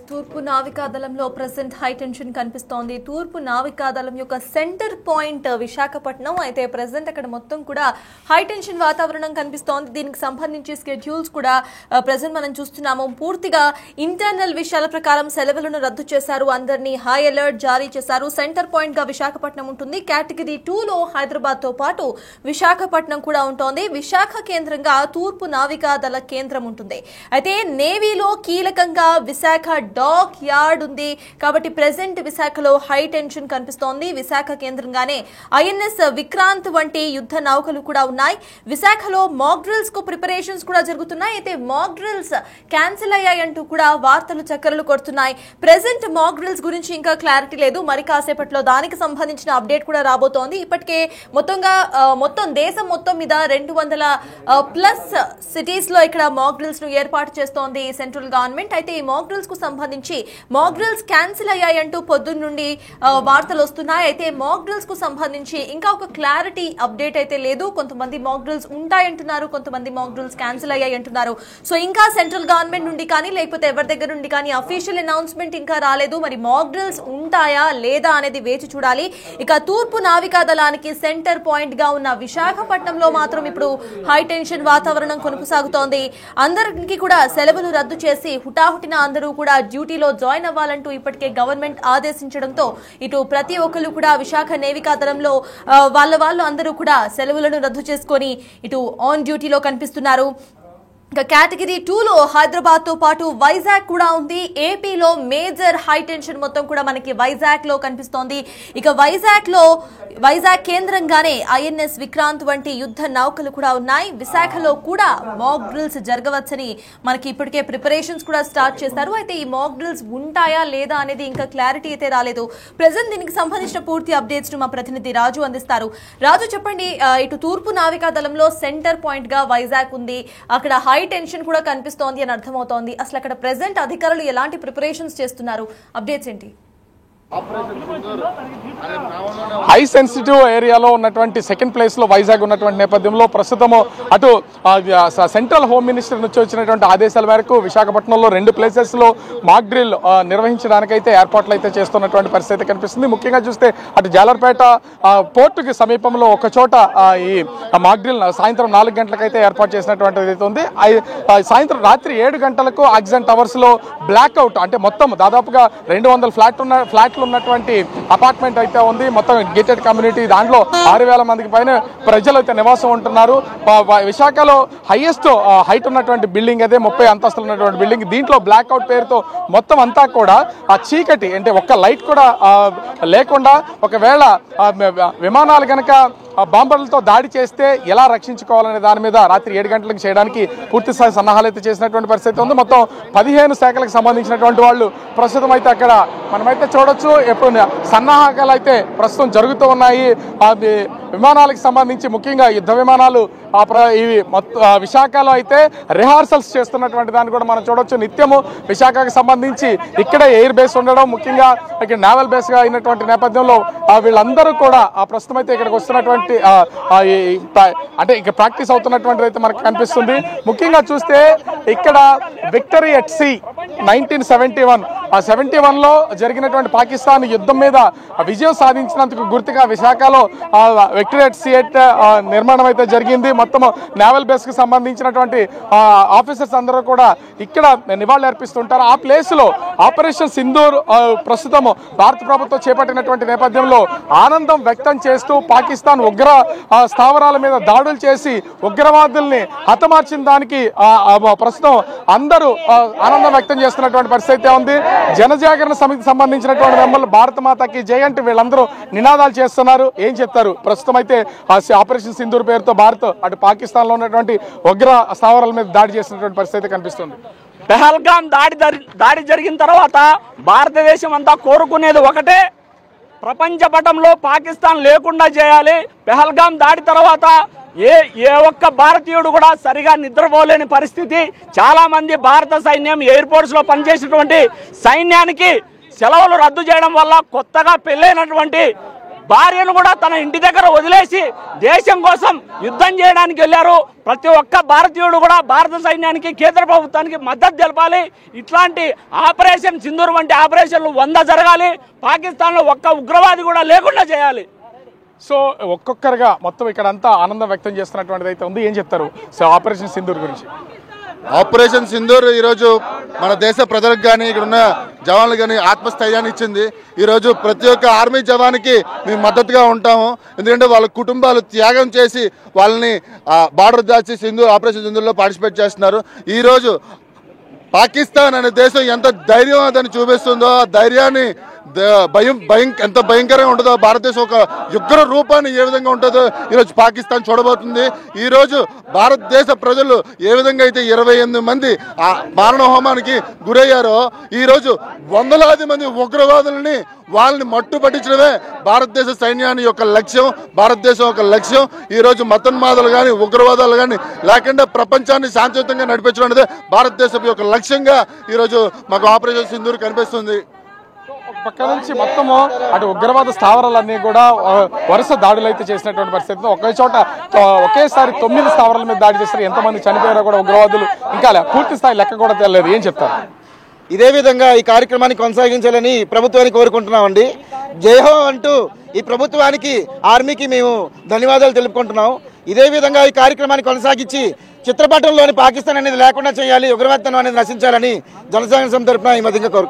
తూర్పు నావికాదళంలో present high tension కనిపిస్తోంది. తూర్పు నావికాదళం యొక్క సెంటర్ పాయింట్ విశాఖపట్నం. అయితే ప్రెసెంట్ అక్కడ మొత్తం కూడా హై టెన్షన్ వాతావరణం కనిపిస్తోంది. దీనికి సంబంధించి స్కెడ్యూల్స్ కూడా ప్రెసెంట్ మనం చూస్తున్నాము. పూర్తిగా ఇంటర్నల్ విషయాల ప్రకారం సెలవులను రద్దు చేశారు. అందరినీ హై అలర్ట్ జారీ చేశారు. సెంటర్ పాయింట్ గా విశాఖపట్నం ఉంటుంది. కేటగిరీ 2లో హైదరాబాద్ తో పాటు విశాఖపట్నం కూడా ఉంటోంది. విశాఖ కేంద్రంగా తూర్పు నావికాదళ కేంద్రం ఉంటుంది. అయితే నేవీలో కీలకంగా విశాఖ డాక్ యార్డ్ ఉంది కాబట్టి ప్రెసెంట్ విశాఖలో హై టెన్షన్ కనిపిస్తోంది. విశాఖ కేంద్రంగానే ఐఎన్ఎస్ విక్రాంత్ వంటి యుద్ధ నౌకలు కూడా ఉన్నాయి. విశాఖలో మాక్ డ్రిల్స్ కు ప్రిపరేషన్స్ కూడా జరుగుతున్నాయి. అయితే మాక్ డ్రిల్స్ క్యాన్సిల్ అయ్యాయంటూ కూడా వార్తలు చక్కర్లు కొడుతున్నాయి. ప్రెసెంట్ మాక్ డ్రిల్స్ గురించి ఇంకా క్లారిటీ లేదు. మరి కాసేపట్లో దానికి సంబంధించిన అప్డేట్ కూడా రాబోతోంది. ఇప్పటికే మొత్తం దేశం మొత్తం మీద 200+ సిటీస్ లో ఇక్కడ మాక్ డ్రిల్స్ ను ఏర్పాటు చేస్తోంది సెంట్రల్ గవర్నమెంట్. అయితే ఈ మాక్ డ్రిల్స్ కు సంబంధించి మాక్ డ్రిల్స్ క్యాన్సిల్ అయ్యాయంటూ పొద్దున్న నుండి వార్తలు వస్తున్నాయి. అయితే మాక్ డ్రిల్స్ కు సంబంధించి ఇంకా ఒక క్లారిటీ అప్డేట్ అయితే లేదు. కొంతమంది మాక్ డ్రిల్స్ ఉంటాయంటున్నారు, కొంతమంది మాక్ డ్రిల్స్ క్యాన్సిల్ అయ్యాయంటున్నారు. సో ఇంకా సెంట్రల్ గవర్నమెంట్ నుండి కానీ లేకపోతే ఎవరి దగ్గర నుండి కానీ అఫీషియల్ అనౌన్స్మెంట్ ఇంకా రాలేదు. మరి మాక్ డ్రిల్స్ ఉంటాయా లేదా అనేది వేచి చూడాలి. ఇక తూర్పు నావికాదళానికి సెంటర్ పాయింట్ గా ఉన్న విశాఖపట్నంలో మాత్రం ఇప్పుడు హై టెన్షన్ వాతావరణం కొనసాగుతోంది. అందరికి కూడా సెలవులు రద్దు చేసి హుటాహుటిన అందరూ కూడా డ్యూటీలో జాయిన్ అవ్వాలంటూ ఇప్పటికే గవర్నమెంట్ ఆదేశించడంతో ఇటు ప్రతి ఒక్కరు కూడా విశాఖ నేవికాదళంలో వాళ్ళు అందరూ కూడా సెలవులను రద్దు చేసుకొని ఇటు ఆన్ డ్యూటీలో కనిపిస్తున్నారు. ఇక కేటగిరీ 2లో హైదరాబాద్ తో పాటు వైజాగ్ కూడా ఉంది. ఏపీలో మేజర్ హై టెన్షన్ మొత్తం కూడా మనకి వైజాగ్ లో కనిపిస్తోంది. ఇక వైజాగ్ కేంద్రంగానే ఐఎన్ఎస్ విక్రాంత్ వంటి యుద్ధ నౌకలు కూడా ఉన్నాయి. విశాఖలో కూడా మాక్ డ్రిల్స్ జరగవచ్చని మనకి ఇప్పటికే ప్రిపరేషన్స్ కూడా స్టార్ట్ చేశారు. అయితే ఈ మాక్ డ్రిల్స్ ఉంటాయా లేదా అనేది ఇంకా క్లారిటీ అయితే రాలేదు. ప్రెసెంట్ దీనికి సంబంధించిన పూర్తి అప్డేట్స్ ను మా ప్రతినిధి రాజు అందిస్తారు. రాజు చెప్పండి, ఇటు తూర్పు నావికాదళంలో సెంటర్ పాయింట్ గా వైజాగ్ ఉంది. అక్కడ హై టెన్షన్ కూడా కనిపిస్తోంది అని అర్థమవుతోంది. అసలు అక్కడ ప్రెసెంట్ అధికారులు ఎలాంటి ప్రిపరేషన్స్ చేస్తున్నారు? అప్డేట్స్ ఏంటి? హై సెన్సిటివ్ ఏరియాలో ఉన్నటువంటి సెకండ్ ప్లేస్ లో వైజాగ్ ఉన్నటువంటి నేపథ్యంలో ప్రస్తుతం అటు సెంట్రల్ హోమ్ మినిస్టర్ నుంచి వచ్చినటువంటి ఆదేశాల మేరకు విశాఖపట్నంలో 2 ప్లేసెస్ లో మాక్ డ్రిల్ నిర్వహించడానికైతే ఏర్పాట్లు అయితే చేస్తున్నటువంటి పరిస్థితి కనిపిస్తుంది. ముఖ్యంగా చూస్తే అటు జాలర్పేట పోర్టుకి సమీపంలో ఒక చోట ఈ మాక్ డ్రిల్ సాయంత్రం 4 గంటలకైతే ఏర్పాటు చేసినటువంటిది అయితే ఉంది. సాయంత్రం రాత్రి 7 గంటలకు ఆక్సిజన్ టవర్స్ లో బ్లాక్అవుట్ అంటే మొత్తం దాదాపుగా 200 ఫ్లాట్లు ఉన్నటువంటి అపార్ట్మెంట్ అయితే ఉంది. మొత్తం గేటెడ్ కమ్యూనిటీ, దాంట్లో 6000 మందికి పైన ప్రజలు అయితే నివాసం ఉంటున్నారు. విశాఖలో హైయెస్ట్ హైట్ ఉన్నటువంటి బిల్డింగ్ అదే 30 అంతస్తులు ఉన్నటువంటి బిల్డింగ్. దీంట్లో బ్లాక్అవుట్ పేరుతో మొత్తం అంతా కూడా ఆ చీకటి అంటే ఒక్క లైట్ కూడా లేకుండా ఒకవేళ విమానాలు కనుక బాంబర్లతో దాడి చేస్తే ఎలా రక్షించుకోవాలనే దాని మీద రాత్రి 7 గంటలకు చేయడానికి పూర్తి స్థాయి సన్నాహాలు అయితే చేసినటువంటి పరిస్థితి ఉంది. మొత్తం 15 శాఖలకు సంబంధించినటువంటి వాళ్ళు ప్రస్తుతం అయితే అక్కడ మనమైతే చూడొచ్చు. ఎప్పుడు సన్నాహాలు అయితే ప్రస్తుతం జరుగుతూ ఉన్నాయి. విమానాలకు సంబంధించి ముఖ్యంగా యుద్ధ విమానాలు ఇవి విశాఖలో అయితే రిహార్సల్స్ చేస్తున్నటువంటి దాన్ని కూడా మనం చూడొచ్చు. నిత్యము విశాఖకు సంబంధించి ఇక్కడే ఎయిర్ బేస్ ఉండడం, ముఖ్యంగా ఇక్కడ నేవల్ బేస్ గా అయినటువంటి నేపథ్యంలో వీళ్ళందరూ కూడా ప్రస్తుతం అయితే ఇక్కడికి వస్తున్నటువంటి అంటే ఇక్కడ ప్రాక్టీస్ అవుతున్నటువంటిది అయితే మనకు కనిపిస్తుంది. ముఖ్యంగా చూస్తే ఇక్కడ విక్టరీ ఎట్ సీ 1971లో జరిగినటువంటి పాకిస్తాన్ యుద్ధం మీద విజయం సాధించినందుకు గుర్తుగా విశాఖలో విక్టరీ ఎట్ సీ నిర్మాణం అయితే జరిగింది. మొత్తం నేవల్ బేస్ కి సంబంధించినటువంటి ఆఫీసర్స్ అందరూ కూడా ఇక్కడ నివాళులు అర్పిస్తుంటారు. ఆ ప్లేస్ లో ఆపరేషన్ సింధూర్ ప్రస్తుతం భారత ప్రభుత్వం చేపట్టినటువంటి నేపథ్యంలో ఆనందం వ్యక్తం చేస్తూ పాకిస్తాన్ ఉగ్ర స్థావరాల మీద దాడులు చేసి ఉగ్రవాదుల్ని హతమార్చిన దానికి ప్రస్తుతం అందరూ ఆనందం వ్యక్తం చేస్తున్నటువంటి పరిస్థితి ఉంది. జనజాగరణ సమితికి సంబంధించినటువంటి మెంబర్లు భారత మాతకి జై అంటూ వీళ్ళందరూ నినాదాలు చేస్తున్నారు. ఏం చెప్తారు? ప్రస్తుతం అయితే ఆపరేషన్ సింధూర్ పేరుతో భారత్ అటు పాకిస్తాన్ లో ఉన్నటువంటి ఉగ్ర స్థావరాల మీద దాడి చేసినటువంటి పరిస్థితి కనిపిస్తుంది. పెహల్గాం దాడి జరిగిన తర్వాత భారతదేశం అంతా కోరుకునేది ఒకటే, ప్రపంచ పటంలో పాకిస్తాన్ లేకుండా చేయాలి. పెహల్గాం దాడి తర్వాత ఏ ఒక్క భారతీయుడు కూడా సరిగా నిద్రపోలేని పరిస్థితి. చాలా మంది భారత సైన్యం ఎయిర్ ఫోర్స్ లో పనిచేసినటువంటి సైన్యానికి సెలవులు రద్దు చేయడం వల్ల కొత్తగా పెళ్ళైనటువంటి భార్యను కూడా తన ఇంటి దగ్గర వదిలేసి దేశం కోసం యుద్ధం చేయడానికి వెళ్ళారు. ప్రతి ఒక్క భారతీయుడు కూడా భారత సైన్యానికి, కేంద్ర ప్రభుత్వానికి మద్దతు తెలపాలి. ఇట్లాంటి ఆపరేషన్ సింధూర్ వంటి ఆపరేషన్లు 100 జరగాలి. పాకిస్తాన్లో ఒక్క ఉగ్రవాది కూడా లేకుండా చేయాలి. సో ఒక్కొక్కరుగా మొత్తం ఇక్కడ అంతా ఆనందం వ్యక్తం చేస్తున్నటువంటిది అయితే ఉంది. ఏం చెప్తారు సో ఆపరేషన్ సింధూర్ గురించి? ఆపరేషన్ సింధూర్ ఈరోజు మన దేశ ప్రజలకు కానీ ఇక్కడ ఉన్న జవాన్లు కానీ ఆత్మస్థైర్యాన్ని ఇచ్చింది. ఈరోజు ప్రతి ఒక్క ఆర్మీ జవాన్కి మేము మద్దతుగా ఉంటాము. ఎందుకంటే వాళ్ళ కుటుంబాలు త్యాగం చేసి వాళ్ళని బార్డర్ దాచి ఆపరేషన్ సింధూర్లో పార్టిసిపేట్ చేస్తున్నారు. ఈరోజు పాకిస్తాన్ అనే దేశం ఎంత ధైర్యవంతని చూపిస్తుందో, ఆ ధైర్యాన్ని ఎంత భయంకరంగా ఉంటుందో, భారతదేశం ఒక ఉగ్ర రూపాన్ని ఏ విధంగా ఉంటుందో ఈరోజు పాకిస్తాన్ చూడబోతుంది. ఈరోజు భారతదేశ ప్రజలు ఏ విధంగా అయితే 28 మంది మారణ హోమానికి గురయ్యారో, ఈరోజు వందలాది మంది ఉగ్రవాదులని వాళ్ళని మట్టు పట్టించడమే భారతదేశ సైన్యాన్ని యొక్క లక్ష్యం, భారతదేశం యొక్క లక్ష్యం. ఈరోజు మతోన్మాదాలు కానీ ఉగ్రవాదాలు కానీ లేకుండా ప్రపంచాన్ని శాంతియుతంగా నడిపించడం అనేది భారతదేశం యొక్క లక్ష్యంగా ఈరోజు మాకు ఆపరేషన్ సింధూర్ కనిపిస్తుంది. పక్క నుంచి మొత్తము అటు ఉగ్రవాద స్థావరాలన్నీ కూడా వరుస దాడులు అయితే చేసినటువంటి పరిస్థితి. ఒకే చోట ఒకేసారి 9 స్థావరాల మీద దాడి చేస్తారు. ఎంతమంది చనిపోయారో కూడా ఉగ్రవాదులు ఇంకా పూర్తి స్థాయి లెక్క కూడా తెలియలేదు. ఏం చెప్తారు? ఇదే విధంగా ఈ కార్యక్రమాన్ని కొనసాగించాలని ప్రభుత్వాన్ని కోరుకుంటున్నామండి. జైహో అంటూ ఈ ప్రభుత్వానికి, ఆర్మీకి మేము ధన్యవాదాలు తెలుపుకుంటున్నాం. ఇదే విధంగా ఈ కార్యక్రమాన్ని కొనసాగించి చిత్రపటంలోని పాకిస్తాన్ అనేది లేకుండా చేయాలి, ఉగ్రవాదం అనేది నశించాలని జనసేన సమితి తరపున ఈ మధ్యంగా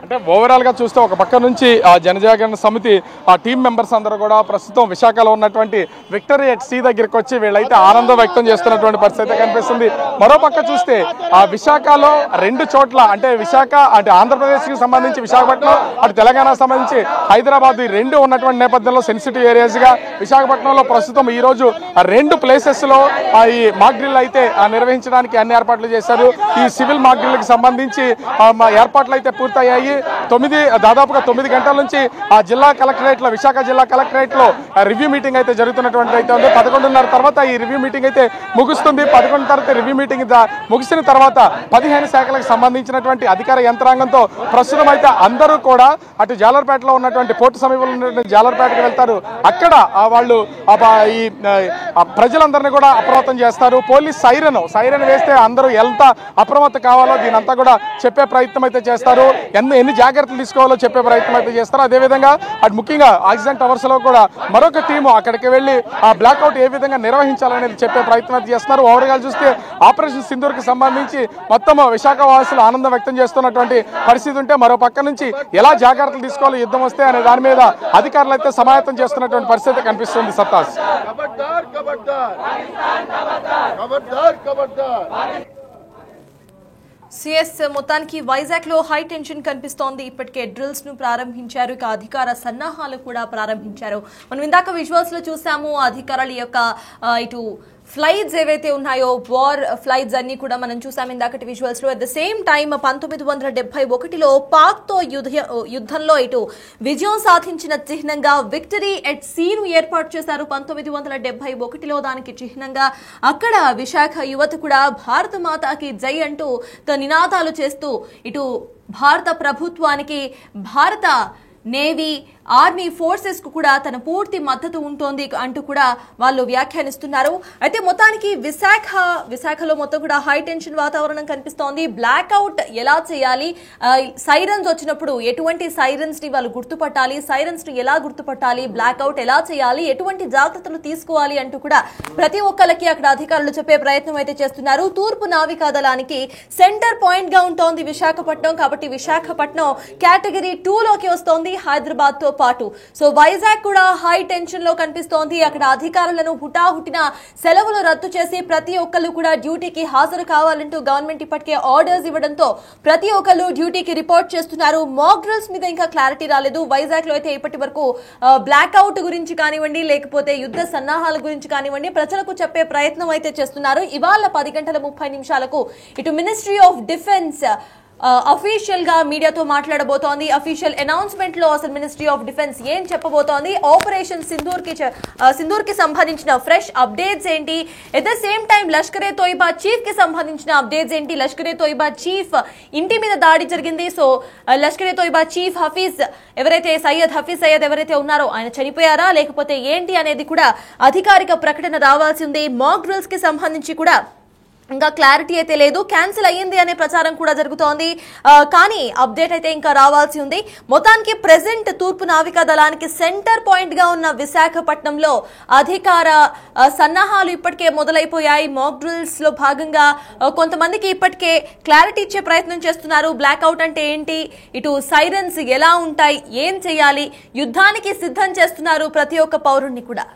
అంటే ఓవరాల్ గా చూస్తే ఒక పక్క నుంచి ఆ జనజాగరణ సమితి ఆ టీం మెంబర్స్ అందరూ కూడా ప్రస్తుతం విశాఖలో ఉన్నటువంటి విక్టరీ ఎట్ సీ దగ్గరికి వచ్చి వీళ్ళైతే ఆనందం వ్యక్తం చేస్తున్నటువంటి పరిస్థితి కనిపిస్తుంది. మరో పక్క చూస్తే ఆ విశాఖలో 2 చోట్ల అంటే విశాఖ అంటే ఆంధ్రప్రదేశ్ కి సంబంధించి విశాఖపట్నం, అటు తెలంగాణకు సంబంధించి హైదరాబాద్, ఈ 2 ఉన్నటువంటి నేపథ్యంలో సెన్సిటివ్ ఏరియాస్ గా విశాఖపట్నంలో ప్రస్తుతం ఈ రోజు 2 ప్లేసెస్ లో ఈ మాక్ డ్రిల్ అయితే నిర్వహించడానికి అన్ని ఏర్పాట్లు చేశారు. ఈ సివిల్ మాక్ డ్రిల్ కి సంబంధించి ఏర్పాట్లు అయితే పూర్తయ్యాయి. దాదాపుగా 9 గంటల నుంచి ఆ జిల్లా కలెక్టరేట్ లో, విశాఖ జిల్లా కలెక్టరేట్ లో రివ్యూ మీటింగ్ అయితే జరుగుతున్నటువంటి అయితే ఉంది. 11:30 తర్వాత ఈ రివ్యూ మీటింగ్ అయితే ముగుస్తుంది. 11 తర్వాత రివ్యూ మీటింగ్ ముగిసిన తర్వాత 15 శాఖలకు సంబంధించినటువంటి అధికార యంత్రాంగంతో ప్రస్తుతం అయితే అందరూ కూడా అటు జాలర్పేటలో ఉన్నటువంటి పోర్టు సమీపంలో ఉన్నటువంటి జాలర్పేటకు వెళ్తారు. అక్కడ వాళ్ళు ఈ ప్రజలందరినీ కూడా అప్రమత్తం చేస్తారు. పోలీస్ సైరన్ వేస్తే అందరూ ఎంత అప్రమత్తం కావాలో దీనంతా కూడా చెప్పే ప్రయత్నం అయితే చేస్తారు. ఎన్ని జాగ్రత్తలు తీసుకోవాలో చెప్పే ప్రయత్నం అయితే చేస్తారు. అదేవిధంగా అటు ముఖ్యంగా ఆక్సిజన్ టవర్స్ లో కూడా మరొక టీము అక్కడికి వెళ్లి ఆ బ్లాక్అవుట్ ఏ విధంగా నిర్వహించాలనేది చెప్పే ప్రయత్నం అయితే చేస్తున్నారు. ఓవర్గా చూస్తే ఆపరేషన్ సింధూర్ కి సంబంధించి మొత్తం విశాఖ వాసులు ఆనందం వ్యక్తం చేస్తున్నటువంటి పరిస్థితి ఉంటే, మరో పక్క నుంచి ఎలా జాగ్రత్తలు తీసుకోవాలి యుద్ధం వస్తే అనే దాని మీద అధికారులు అయితే సమాయత్తం చేస్తున్నటువంటి పరిస్థితి కనిపిస్తుంది. సత్తాస్. సిఎస్ మొత్తానికి వైజాగ్ లో హై టెన్షన్ కనిపిస్తోంది. ఇప్పటికే డ్రిల్స్ ను ప్రారంభించారు, ఇక అధికార సన్నాహాలు కూడా ప్రారంభించారు. మనం ఇందాక విజువల్స్ లో చూసాము అధికారుల యొక్క ఇటు ఫ్లైట్స్ ఏవైతే ఉన్నాయో వార్ ఫ్లైట్స్ అన్ని కూడా మనం చూసాం ఇందాకటి విజువల్స్ లో. అట్ ద సేమ్ టైమ్ 1971లో పాక్ తో యుద్ధంలో ఇటు విజయం సాధించిన చిహ్నంగా విక్టరీ ఎట్ సీను ఏర్పాటు చేశారు 1971లో. దానికి చిహ్నంగా అక్కడ విశాఖ యువత కూడా భారత మాతాకి జై అంటూ నినాదాలు చేస్తూ ఇటు భారత ప్రభుత్వానికి, భారత నేవీ, ఆర్మీ ఫోర్సెస్ కు కూడా తన పూర్తి మద్దతు ఉంటుంది అంటూ కూడా వాళ్ళు వ్యాఖ్యానిస్తున్నారు. అయితే మొత్తానికి విశాఖలో మొత్తం కూడా హై టెన్షన్ వాతావరణం కనిపిస్తోంది. బ్లాక్అవుట్ ఎలా చేయాలి, సైరన్స్ వచ్చినప్పుడు ఎటువంటి సైరన్స్ ని వాళ్ళు గుర్తుపట్టాలి, సైరన్స్ ని ఎలా గుర్తుపట్టాలి, బ్లాక్అవుట్ ఎలా చేయాలి, ఎటువంటి జాగ్రత్తలు తీసుకోవాలి అంటూ కూడా ప్రతి ఒక్కరికి అక్కడ అధికారులు చెప్పే ప్రయత్నం అయితే చేస్తున్నారు. తూర్పు నావికా దళానికి సెంటర్ పాయింట్ గా ఉంటోంది విశాఖపట్నం. కాబట్టి విశాఖపట్నం కేటగిరీ 2లోకి వస్తోంది హైదరాబాద్ తో పాటు. సో వైజాగ్ కూడా హై టెన్షన్ లో కనిపిస్తోంది. అక్కడ అధికారులను హుటాహుటిన సెలవులు రద్దు చేసి ప్రతి ఒక్కరు కూడా డ్యూటీకి హాజరు కావాలంటూ గవర్నమెంట్ ఇప్పటికే ఆర్డర్స్ ఇవ్వడంతో ప్రతి ఒక్కరు డ్యూటీకి రిపోర్ట్ చేస్తున్నారు. మాక్ డ్రిల్స్ మీద ఇంకా క్లారిటీ రాలేదు. వైజాగ్ లో అయితే ఇప్పటి వరకు బ్లాక్అవుట్ గురించి కానివ్వండి, లేకపోతే యుద్ధ సన్నాహాల గురించి కానివ్వండి ప్రజలకు చెప్పే ప్రయత్నం అయితే చేస్తున్నారు. ఇవాళ 10:30 ఇటు మినిస్ట్రీ ఆఫ్ డిఫెన్స్ అఫీషియల్ గా మీడియాతో మాట్లాడబోతోంది. అఫీషియల్ అనౌన్స్మెంట్ లో అసలు మినిస్ట్రీ ఆఫ్ డిఫెన్స్ ఏం చెప్పబోతోంది, ఆపరేషన్ సింధూర్ కి సంబంధించిన ఫ్రెష్ అప్డేట్స్ ఏంటి, at the same time Lashkare Taiba chief కి సంబంధించిన అప్డేట్స్ ఏంటి. లష్కరే తోయిబా చీఫ్ ఇంటి మీద దాడి జరిగింది. సో లష్కరే తోయిబా చీఫ్ హఫీజ్ ఎవరైతే హఫీజ్ సయ్యద్ ఎవరైతే ఉన్నారో ఆయన చనిపోయారా లేకపోతే ఏంటి అనేది కూడా అధికారిక ప్రకటన రావాల్సి ఉంది. మాక్ డ్రిల్స్ కి సంబంధించి కూడా ఇంకా క్లారిటీ అయితే లేదు, క్యాన్సిల్ అయ్యింది అనే ప్రచారం కూడా జరుగుతోంది. కానీ అప్డేట్ అయితే ఇంకా రావాల్సి ఉంది. మొత్తానికి ప్రెసెంట్ తూర్పు నావికా దళానికి సెంటర్ పాయింట్ గా ఉన్న విశాఖపట్నంలో అధికార సన్నాహాలు ఇప్పటికే మొదలైపోయాయి. మాక్ డ్రిల్స్ లో భాగంగా కొంతమందికి ఇప్పటికే క్లారిటీ ఇచ్చే ప్రయత్నం చేస్తున్నారు. బ్లాక్అవుట్ అంటే ఏంటి, ఇటు సైరన్స్ ఎలా ఉంటాయి, ఏం చేయాలి, యుద్ధానికి సిద్ధం చేస్తున్నారు ప్రతి ఒక్క పౌరుణ్ణి కూడా.